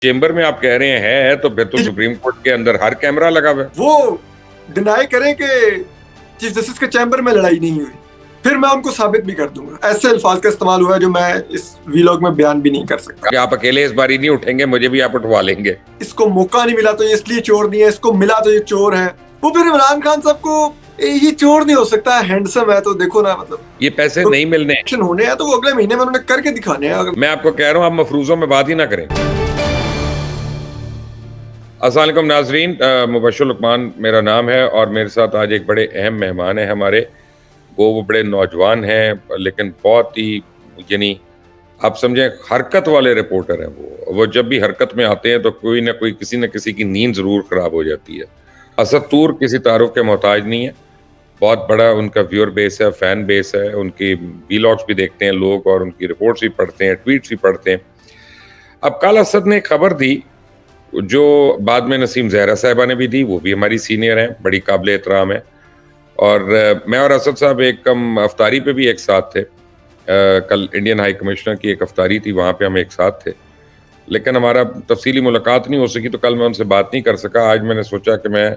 Chamber में आप कह रहे हैं है तो फिर तो सुप्रीम कोर्ट के अंदर हर कैमरा लगा हुआ है। वो डिनाई करें कि चीफ जस्टिस के चैम्बर में लड़ाई नहीं हुई, फिर मैं उनको साबित भी कर दूंगा। ऐसे अल्फाज का इस्तेमाल हुआ है जो मैं इस वीलॉग में बयान भी नहीं कर सकता। आप अकेले इस बारी नहीं उठेंगे, मुझे भी आप उठवा लेंगे। इसको मौका नहीं मिला तो ये इसलिए चोर नहीं है, इसको मिला तो ये चोर है। वो फिर इमरान खान साहब को ये चोर नहीं हो सकता, हैंडसम है तो देखो ना, मतलब ये पैसे नहीं मिलने होने हैं तो वो अगले महीने में उन्होंने करके दिखाने हैं। मैं आपको कह रहा हूं आप मफरूजों में बात ही ना करें। अस्सलाम वालेकुम नाजरीन, मुबश्शिर लुकमान मेरा नाम है और मेरे साथ आज एक बड़े अहम मेहमान हैं हमारे। वो बड़े नौजवान हैं लेकिन बहुत ही यानी आप समझें हरकत वाले रिपोर्टर हैं। वो जब भी हरकत में आते हैं तो कोई ना कोई किसी न किसी की नींद ज़रूर ख़राब हो जाती है। असद तूर किसी तारुफ के मोहताज नहीं है, बहुत बड़ा उनका व्यूअर बेस है, फ़ैन बेस है। उनकी वीलॉग्स भी देखते हैं लोग और उनकी रिपोर्ट्स भी पढ़ते हैं, ट्वीट्स भी पढ़ते हैं। अब कल असद ने खबर दी जो बाद में नसीम ज़हरा साहिबा ने भी दी, वो भी हमारी सीनियर हैं, बड़ी काबिल एहतराम है। और मैं और असद साहब एक अफ्तारी पे भी एक साथ थे। कल इंडियन हाई कमिश्नर की एक अफ्तारी थी, वहाँ पे हम एक साथ थे, लेकिन हमारा तफसीली मुलाकात नहीं हो सकी तो कल मैं उनसे बात नहीं कर सका। आज मैंने सोचा कि मैं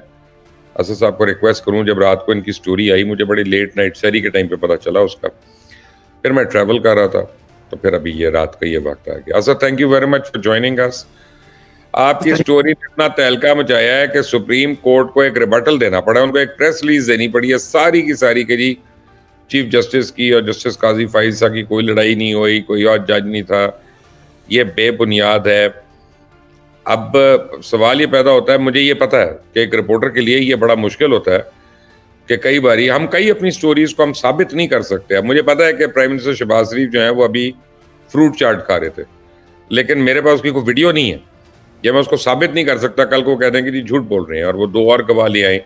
असद साहब को रिक्वेस्ट करूं। जब रात को इनकी स्टोरी आई, मुझे बड़ी लेट नाइट सैरी के टाइम पे पता चला उसका, फिर मैं ट्रैवल कर रहा था तो फिर अभी ये रात का ये वक्त आ गया। Asad, thank you very much for joining us. आपकी स्टोरी ने इतना तहलका मचाया है कि सुप्रीम कोर्ट को एक रिबटल देना पड़ा, उनको एक प्रेस रिलीज देनी पड़ी है सारी की सारी के जी चीफ जस्टिस की और जस्टिस काजी फाइजा की कोई लड़ाई नहीं हुई, कोई और जज नहीं था, ये बेबुनियाद है। अब सवाल ये पैदा होता है, मुझे ये पता है कि एक रिपोर्टर के लिए ये बड़ा मुश्किल होता है कि कई बारी हम अपनी स्टोरीज को हम साबित नहीं कर सकते। अब मुझे पता है कि प्राइम मिनिस्टर शहबाज शरीफ जो है वो अभी फ्रूट चाट खा रहे थे, लेकिन मेरे पास उसकी कोई वीडियो नहीं है, ये मैं उसको साबित नहीं कर सकता। कल को कह दें कि जी झूठ बोल रहे हैं और वो दो और गवाह ले आए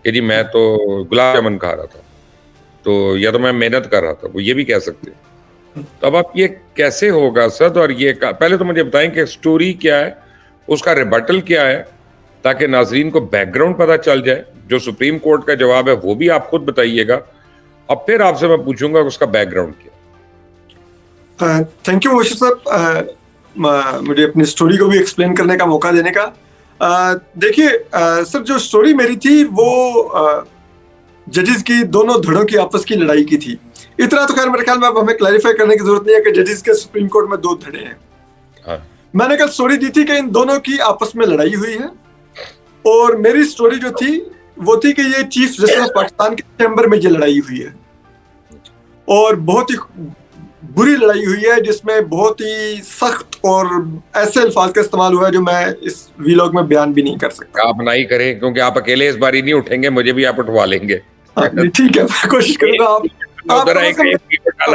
कि जी मैं तो गुलाब जामुन खा रहा था, तो या तो मैं मेहनत कर रहा था, वो ये भी कह सकते हैं। तो अब आप ये कैसे होगा सद? और ये पहले तो मुझे बताएं कि स्टोरी क्या है, उसका रिबटल क्या है, ताकि नाजरीन को बैकग्राउंड पता चल जाए। जो सुप्रीम कोर्ट का जवाब है वो भी आप खुद बताइएगा, अब फिर आपसे मैं पूछूंगा उसका बैकग्राउंड क्या। थैंक यू मुबश्शिर साहब, मुझे अपनी स्टोरी को भी एक्सप्लेन करने का मौका देने का। देखिए सर, जो स्टोरी मेरी थी वो जजेस की दोनों धड़ों की आपस की लड़ाई की थी। इतना तो खैर मेरे ख्याल में अब हमें क्लैरिफाई करने की जरूरत नहीं है कि जजेस के सुप्रीम कोर्ट में दो धड़े हैं। हाँ। मैंने कल स्टोरी दी थी कि इन दोनों की आपस में लड़ाई हुई है, और मेरी स्टोरी जो थी वो थी कि ये चीफ जस्टिस ऑफ पाकिस्तान के चैम्बर में ये लड़ाई हुई है, और बहुत ही बुरी लड़ाई हुई है जिसमें बहुत ही सख्त और ऐसे अल्फाज का इस्तेमाल हुआ है जो मैं इस वीलॉग में बयान भी नहीं कर सकता। आप नहीं करें क्योंकि आप अकेले इस बारी नहीं उठेंगे, मुझे भी आप उठवा लेंगे। ठीक है, मैं कोशिश करूंगा। आप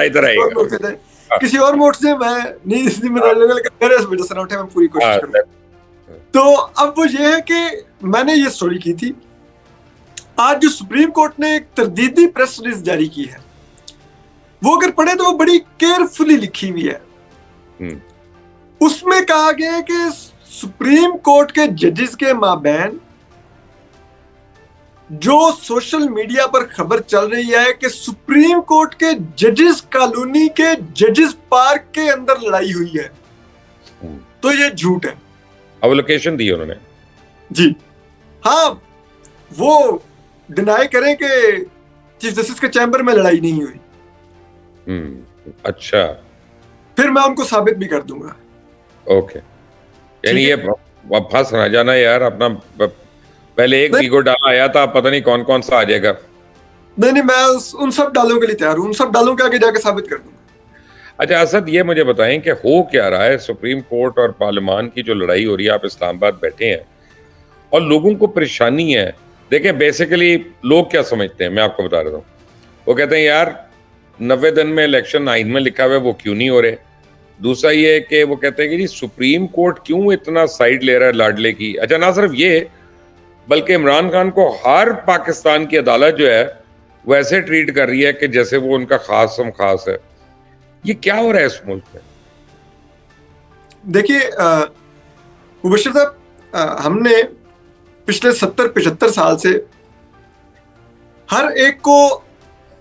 इधर आएगा किसी और मोड से मैं नहीं जिम्मेदारी लूंगा, लेकिन मेरे वजह से ना उठे, मैं पूरी कोशिश करूंगा। तो अब वो ये है कि मैंने ये स्टोरी की थी। आज जो सुप्रीम कोर्ट ने एक तरदीदी प्रेस रिलीज जारी की है, वो अगर पढ़े तो वो बड़ी केयरफुली लिखी हुई है। उसमें कहा गया है कि सुप्रीम कोर्ट के जजेस के माबैन जो सोशल मीडिया पर खबर चल रही है कि सुप्रीम कोर्ट के जजेस कॉलोनी के जजेस पार्क के अंदर लड़ाई हुई है, तो ये झूठ है। अब लोकेशन दी उन्होंने जी हाँ, वो डिनाई करें कि चीफ जस्टिस के चैम्बर में लड़ाई नहीं हुई। अच्छा, फिर मैं उनको साबित भी कर दूंगा। ओके, यानी ये फंस ना जाना यार, अपना पहले एक वीगो डाला आया था, पता नहीं कौन कौन सा आ जाएगा। नहीं, मैं उन सब डालों के लिए तैयार हूं, उन सब डालों के आगे जाके साबित कर दूंगा। अच्छा असद, ये मुझे बताएं कि हो क्या रहा है? सुप्रीम कोर्ट और पार्लियामान की जो लड़ाई हो रही है, आप इस्लामाबाद बैठे हैं और लोगों को परेशानी है। देखें बेसिकली लोग क्या समझते हैं, मैं आपको बता रहा हूँ। वो कहते हैं यार 90 दिन में इलेक्शन आइन में लिखा हुआ है, वो क्यों नहीं हो रहे। दूसरा ये कि वो कहते हैं कि जी सुप्रीम कोर्ट क्यों इतना साइड ले रहा है लाडले की। अच्छा, ना सिर्फ ये बल्कि इमरान खान को हर पाकिस्तान की अदालत जो है वो ऐसे ट्रीट कर रही है कि जैसे वो उनका खास खास है। ये क्या हो रहा है इस मुल्क में? देखिए मुबश्शिर साहब, हमने पिछले 70-75 साल से हर एक को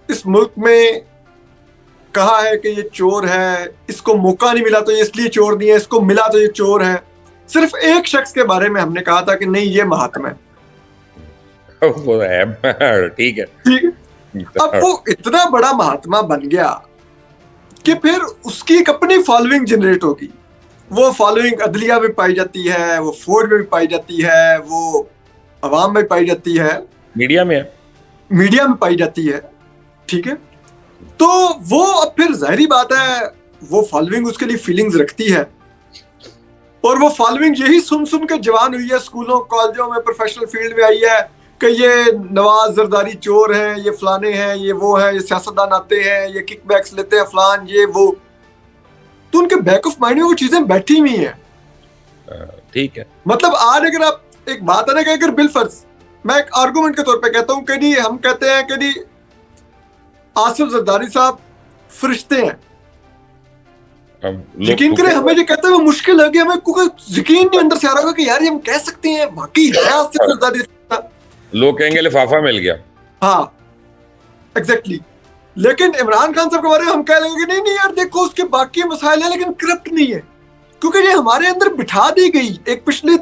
इस मुल्क में कहा है कि ये चोर है, इसको मौका नहीं मिला तो ये इसलिए चोर नहीं है, इसको मिला तो ये चोर है। सिर्फ एक शख्स के बारे में हमने कहा था कि नहीं ये महात्मा है। वो है, ठीक है। ठीक है, अब वो इतना बड़ा महात्मा बन गया कि फिर उसकी एक अपनी फॉलोइंग जनरेट होगी। वो फॉलोइंग अदलिया में पाई जाती है, वो फौज में भी पाई जाती है, वो अवाम में पाई जाती है, मीडिया में है, मीडिया में पाई जाती है। ठीक है, तो वो अब फिर जाहिर बात है वो फॉलोइंग उसके लिए फीलिंग्स रखती है, और वो फॉलोइंग यही सुन सुन के जवान हुई है, स्कूलों कॉलेजों में प्रोफेशनल फील्ड में आई है कि ये नवाज जरदारी चोर हैं, ये फलाने हैं, ये वो हैं, ये सियासतदान आते हैं, ये किकबैक्स लेते हैं, फलान ये वो। तो उनके बैक ऑफ माइंड में वो चीजें बैठी हुई हैं। ठीक है, मतलब आज अगर आप एक बात है ना कि अगर बिलफर्ज मैं एक आर्गुमेंट के तौर पे कहता हूं कि नहीं, हम कहते हैं कि नहीं आसिफ जरदारी साहब फरिश्ते हैं, यकीन करें हमें ये कहते हुए मुश्किल है कि हमें कुछ यकीन नहीं अंदर से आ रहा होगा कि यार ये हम कह सकते हैं वाकई है आसिफ जरदारी। लोग कहेंगे लिफाफा मिल गया। हाँ एग्जैक्टली, लेकिन इमरान खान साहब के बारे में हम कह लेंगे नहीं नहीं यार देखो उसके बाकी मसाइल हैं लेकिन करप्ट नहीं है, क्योंकि ये हमारे अंदर बिठा दी गई एक पिछले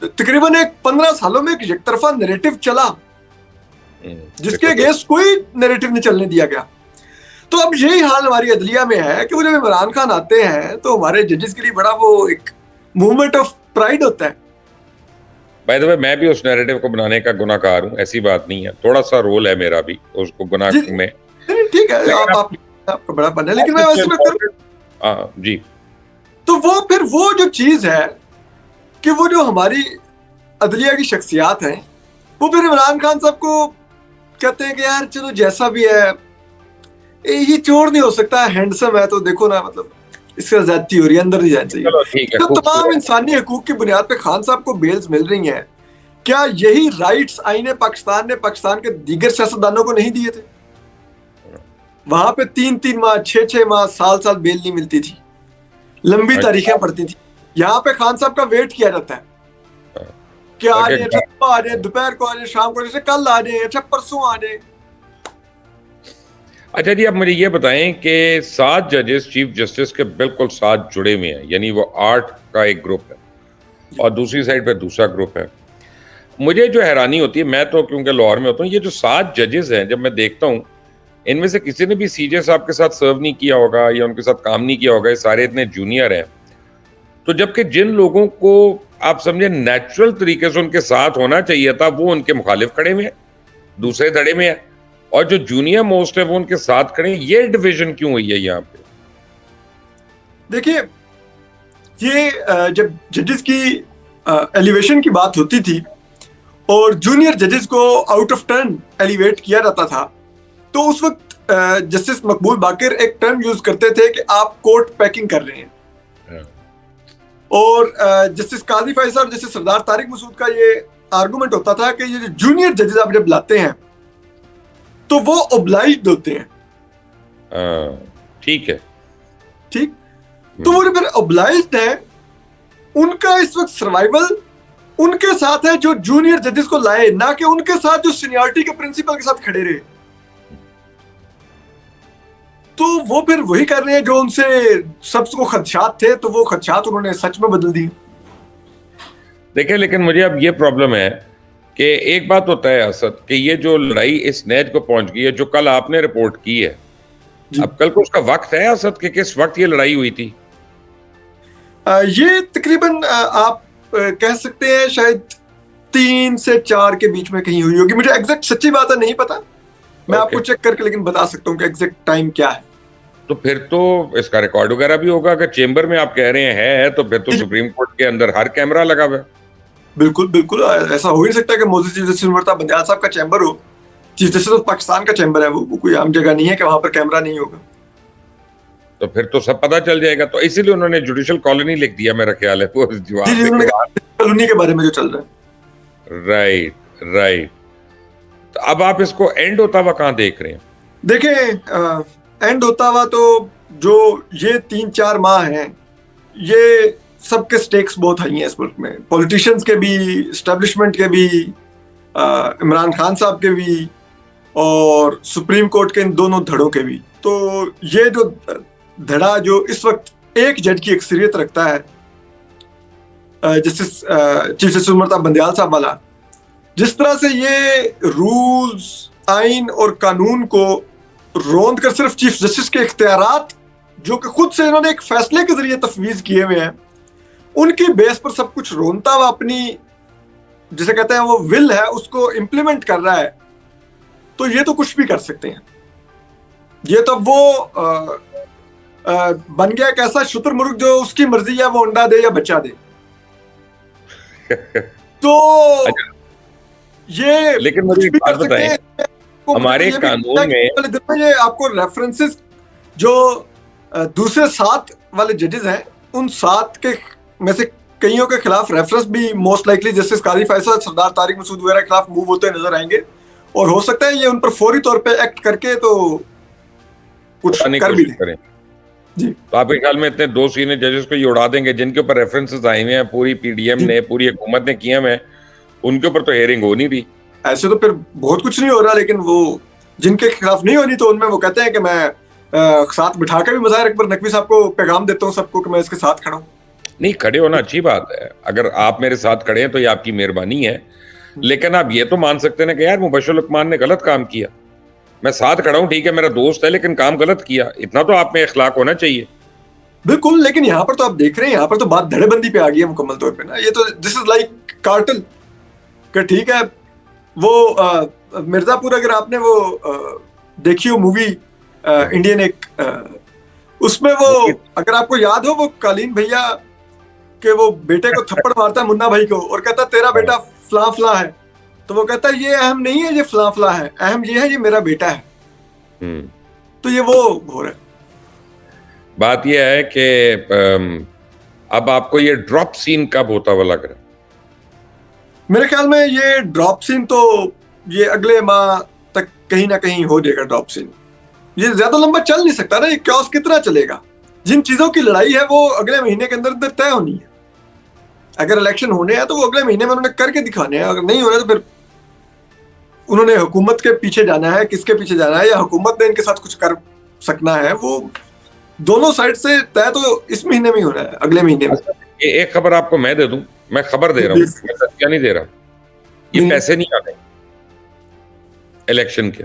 तकरीबन 15 सालों में एक तरफा नैरेटिव चला जिसके अगेंस्ट कोई नैरेटिव नहीं चलने दिया गया। तो अब यही हाल हमारी अदलिया में है कि वो जब इमरान खान आते हैं तो हमारे जजेस के लिए बड़ा वो एक मूवमेंट ऑफ प्राइड होता है। बाय द वे मैं भी उस नैरेटिव को बनाने का गुनाहगार हूँ, ऐसी बात नहीं है, थोड़ा सा रोल है मेरा भी उसको गुनाह में। ठीक है, आपका बड़ा बन है, लेकिन मैं वैसे में जी। तो वो फिर वो जो चीज है कि वो जो हमारी अदलिया की शख्सियात हैं वो फिर इमरान खान साहब को कहते हैं कि यार चलो जैसा भी है ये चोर नहीं हो सकता, हैंडसम है तो देखो ना, मतलब इसका ज्यादती हो रही है, अंदर नहीं जाना चाहिए। तो तमाम इंसानी हकूक की बुनियाद पे खान साहब को बेल्स मिल रही हैं, क्या यही राइट्स आईने पाकिस्तान ने पाकिस्तान के दीगर सियासतदानों को नहीं दिए थे? वहां पे 3-3 माह 6-6 माह साल बेल नहीं मिलती थी, लंबी तारीखें पड़ती थी। यहाँ पे खान साहब का वेट किया जाता है कि आ जाए, आ जाए, दोपहर को आ जाए, शाम को, जैसे कल आ जाए, अच्छा परसों आ जाए। अच्छा जी, अब मुझे ये बताएं कि 7 जजेस चीफ जस्टिस के बिल्कुल साथ जुड़े हुए हैं, यानी वो 8 का एक ग्रुप है और दूसरी साइड पे दूसरा ग्रुप है। मुझे जो हैरानी होती है, मैं तो क्योंकि लाहौर में होता हूँ, ये जो 7 जजेस हैं जब मैं देखता हूँ इनमें से किसी ने भी सीजे साहब के साथ सर्व नहीं किया होगा या उनके साथ काम नहीं किया होगा, ये सारे इतने जूनियर हैं। तो जबकि जिन लोगों को आप समझे नेचुरल तरीके से उनके साथ होना चाहिए था वो उनके मुखालिफ खड़े हुए हैं, दूसरे धड़े में है, और जो जूनियर मोस्ट है वो उनके साथ खड़े हैं। ये डिवीजन क्यों हुई है यहाँ पे? देखिए, ये जब जजेस की एलिवेशन की बात होती थी और जूनियर जजेस को आउट ऑफ टर्न एलिवेट किया जाता था, तो उस वक्त जस्टिस मकबूल बाकिर एक टर्म यूज करते थे कि आप कोर्ट पैकिंग कर रहे हैं। और जस्टिस काजी फैसल और जस्टिस सरदार तारिक मसूद का ये आर्गुमेंट होता था कि ये जो जूनियर जजेस आप जब लाते हैं तो वो ओब्लाइज्ड होते हैं। ठीक है, ठीक, तो वो जो फिर ओब्लाइज्ड है उनका इस वक्त सर्वाइवल उनके साथ है जो जूनियर जजेस को लाए, ना कि उनके साथ जो सीनियरिटी के प्रिंसिपल के साथ खड़े रहे। तो वो फिर वही कर रहे हैं जो उनसे सबको खदशात थे, तो वो खदशात उन्होंने सच में बदल दिए। देखिए, लेकिन मुझे अब ये प्रॉब्लम है कि एक बात होता है असद कि ये जो लड़ाई इस नैज को पहुंच गई है, जो कल आपने रिपोर्ट की है, अब कल को उसका वक्त है असद कि किस वक्त ये लड़ाई हुई थी? ये तकरीबन आप कह सकते हैं शायद 3 से 4 के बीच में कहीं हुई होगी। मुझे एग्जैक्ट सच्ची बात है नहीं पता, मैं आपको चेक करके लेकिन बता सकता हूँ कि एग्जैक्ट टाइम क्या है। तो फिर तो इसका रिकॉर्ड वगैरह भी होगा, अगर चेंबर में आप कह रहे हैं तो फिर तो सुप्रीम कोर्ट के अंदर हर कैमरा लगा हुआ है। बिल्कुल बिल्कुल, ऐसा हो ही नहीं सकता कि मोदी चीफ जस्टिस उमरता बंदयाल साहब का चैम्बर हो। चीफ जस्टिस ऑफ पाकिस्तान का चैम्बर है, वो कोई आम जगह नहीं है कि वहां पर कैमरा नहीं होगा। तो फिर तो सब पता चल जाएगा। तो इसीलिए उन्होंने जुडिशियल कॉलोनी लिख दिया, मेरा ख्याल है वो कॉलोनी के बारे में जो चल रहा है। राइट। तो अब आप इसको एंड होता हुआ कहाँ देख रहे हैं? देखें, एंड होता हुआ तो जो ये 3-4 माह हैं, ये सबके स्टेक्स बहुत हाई हैं इस मुल्क में, पॉलिटिशियंस के भी, एस्टेब्लिशमेंट के भी, इमरान खान साहब के भी और सुप्रीम कोर्ट के इन दोनों धड़ों के भी। तो ये जो धड़ा जो इस वक्त एक जज की अक्सरियत रखता है, जस्टिस चीफ जस्टिस उमरताब बंदयाल साहब वाला, जिस तरह से ये रूल्स, आइन और कानून को रोंद कर सिर्फ चीफ जस्टिस के इख्तियारात, जो कि खुद से इन्होंने एक फैसले के जरिए तफवीज किए हुए हैं, उनकी बेस पर सब कुछ रोनता हुआ अपनी, जिसे कहते हैं वो विल है, उसको इम्प्लीमेंट कर रहा है, तो ये तो कुछ भी कर सकते हैं। ये तो वो बन गया एक ऐसा शुतुरमुर्ग जो उसकी मर्जी है वो अंडा दे या बच्चा दे। तो ये लेकिन मुझे एक बात बताएं, हमारे कानून में ये आपको रेफरेंसेस जो दूसरे 7 वाले जजेस हैं, उन 7 के में से कईयों के खिलाफ रेफरेंस भी मोस्ट लाइकली जस्टिस कारी फैसल, सरदार तारिक मसूद वगैरह के खिलाफ मूव होते नजर आएंगे, और हो सकता है ये उन पर फौरी तौर पे एक्ट करके तो कुछ कर भी करें जी। तो आपके ख्याल में इतने 2 सीनियर जजेस को ये उड़ा देंगे जिनके ऊपर रेफरेंसेस आए हुए हैं, पूरी पीडीएम ने, पूरी हुकूमत ने किए हुए, उनके ऊपर तो हेयरिंग हो नहीं रही? ऐसे तो फिर बहुत कुछ नहीं हो रहा, लेकिन वो जिनके खिलाफ नहीं होनी तो उनमें वो कहते हैं कि मैं साथ बिठा के भी मज़ाहिर अकबर नकवी साहब को पैगाम देता हूँ सबको कि मैं इसके साथ खड़ा हूँ। नहीं, खड़े होना अच्छी बात है, अगर आप मेरे साथ खड़े हैं तो ये आपकी मेहरबानी है, लेकिन आप ये तो मान सकते हैं कि यार मुबश्शिर लुकमान ने गलत काम किया, मैं साथ खड़ा हूं, ठीक है मेरा दोस्त है, लेकिन काम गलत किया, इतना तो आप में इखलाक होना चाहिए। बिल्कुल, लेकिन यहाँ पर तो आप देख रहे हैं, यहाँ पर तो बात धड़ेबंदी पे आ गई है मुकम्मल तौर पे ना। ये तो दिस इज लाइक कार्टल कि ठीक है वो मिर्जापुर, अगर आपने वो देखी हो मूवी इंडियन एक, उसमें वो अगर आपको याद हो, वो कालीन भैया के वो बेटे को थप्पड़ मारता है मुन्ना भाई को और कहता तेरा बेटा फला फला है, तो वो कहता है ये अहम नहीं है, ये फला फला है, अहम ये है ये मेरा बेटा है। तो ये वो हो रहा है। बात ये है कि अब आपको ये ड्रॉप सीन कब होता हुआ लग रहा है? मेरे ख्याल में ये ड्रॉप सीन तो ये अगले माह तक कहीं ना कहीं हो जाएगा ड्रॉप सीन। ये ज्यादा लंबा चल नहीं सकता ना, ये क्योस कितना चलेगा। जिन चीजों की लड़ाई है वो अगले महीने के अंदर तय होनी है। अगर इलेक्शन होने हैं तो वो अगले महीने में उन्होंने करके दिखाने हैं, अगर नहीं हो रहे तो फिर उन्होंने हुकूमत के पीछे जाना है, किसके पीछे जाना है, या हुकूमत ने इनके साथ कुछ कर सकना है, वो दोनों साइड से तय तो इस महीने में ही होना है, अगले महीने में। एक खबर आपको मैं दे दूं, मैं खबर दे रहा हूँ, मैं सत्या नहीं दे रहा, ये पैसे नहीं आते इलेक्शन के,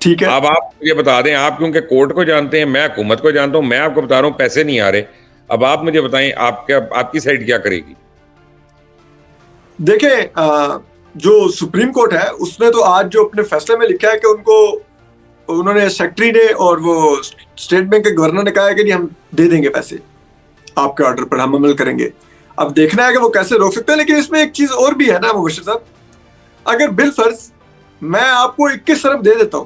ठीक है। अब आप मुझे बता दें, आप क्योंकि कोर्ट को जानते हैं, मैं हुकूमत को जानता हूं, मैं आपको बता रहा हूं पैसे नहीं आ रहे। अब आप मुझे बताएं आपकी साइड क्या करेगी? देखें, जो सुप्रीम कोर्ट है उसने तो आज जो अपने फैसले में लिखा है कि उन्होंने सेक्रेटरी ने और वो स्टेट बैंक के गवर्नर ने कहा है कि जी हम दे देंगे पैसे, आपके ऑर्डर पर हम अमल करेंगे। अब देखना है कि वो कैसे रोक सकते हैं। लेकिन इसमें एक चीज और भी है ना मुबश्शिर साहब, अगर बिल फर्ज मैं आपको 21 अरब दे देता हूं,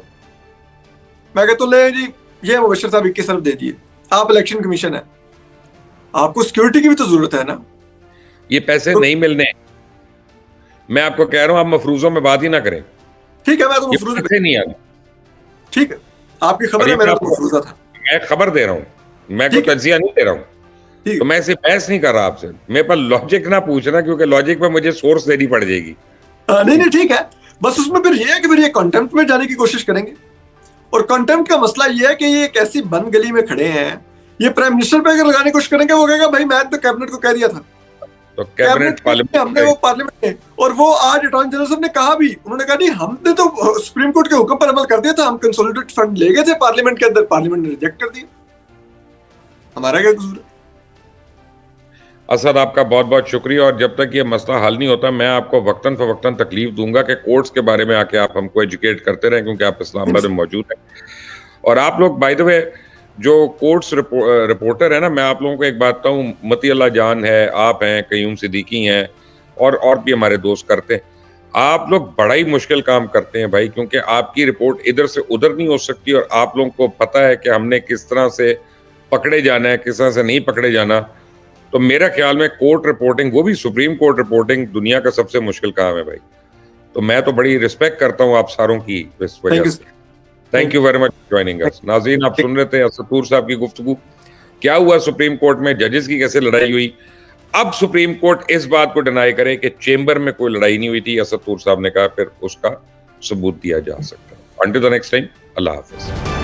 मैं कहता हूं ले जी ये मुबश्शिर साहब 21 अरब दे दिए, आप इलेक्शन कमीशन है, आपको सिक्योरिटी की भी तो जरूरत है ना। ये पैसे तो नहीं मिलने, मैं आपको कह रहा हूं आप मफरूजों में बात ही ना करें। ठीक है, मैं तो मफरूज नहीं आ रहा, ठीक है, आपकी खबर है, मेरा तो मफरूजा था। मैं खबर दे रहा हूँ, मैं कोई तज्जिया नहीं दे रहा हूँ, तो मैं इसे बहस नहीं कर रहा आपसे। मेरे पास लॉजिक ना पूछना, क्योंकि लॉजिक पे मुझे सोर्स देनी पड़ जाएगी। नहीं ठीक है, बस उसमें फिर ये है कि फिर ये कंटेम्प्ट में जाने की कोशिश करेंगे। और कंटेम्प्ट का मसला ये है कि ये एक ऐसी बंद गली में खड़े हैं, ये प्राइम मिनिस्टर पे अगर लगाने की कोशिश करेंगे वो कहेगा भाई मैं तो कैबिनेट को कह दिया था, तो कैबिनेट हमने वो पार्लियामेंट में, और वो आज अटॉर्नी जनरल साहब ने कहा भी, उन्होंने कहा नहीं हमने तो सुप्रीम कोर्ट के हुक्म पर अमल कर दिया था, हम कंसोलिडेटेड फंड ले गए थे पार्लियामेंट के अंदर, पार्लियामेंट ने रिजेक्ट कर दिया, हमारा क्या कसूर है। असद, आपका बहुत बहुत शुक्रिया, और जब तक ये मसला हल नहीं होता मैं आपको वक्तन फवक्तन तकलीफ दूंगा कि कोर्ट्स के बारे में आके आप हमको एजुकेट करते रहें, क्योंकि आप इस्लामाबाद में मौजूद हैं। और आप लोग बाय द वे जो कोर्ट्स रिपोर्टर है ना, मैं आप लोगों को एक बात बताऊं, मती अल्लाह जान है, आप हैं, कयूम सिद्दीकी हैं, और भी हमारे दोस्त करते हैं। आप लोग बड़ा ही मुश्किल काम करते हैं भाई, क्योंकि आपकी रिपोर्ट इधर से उधर नहीं हो सकती, और आप लोगों को पता है कि हमने किस तरह से पकड़े जाना है, किस तरह से नहीं पकड़े जाना। तो मेरा ख्याल में कोर्ट रिपोर्टिंग, वो भी सुप्रीम कोर्ट रिपोर्टिंग, दुनिया का सबसे मुश्किल काम है भाई। तो मैं तो बड़ी रिस्पेक्ट करता हूँ आप सारों की इस वजह से। Thank you very much joining us. नाज़रीन, आप सुन रहे थे असद तूर साहब की गुफ्तगू, क्या हुआ सुप्रीम कोर्ट में, जजेस की कैसे लड़ाई हुई। अब सुप्रीम कोर्ट इस बात को डिनाई करे कि चेंबर में कोई लड़ाई नहीं हुई थी, असद तूर साहब ने कहा, फिर उसका सबूत दिया जा सकता है। Until the next time, Allah Hafiz.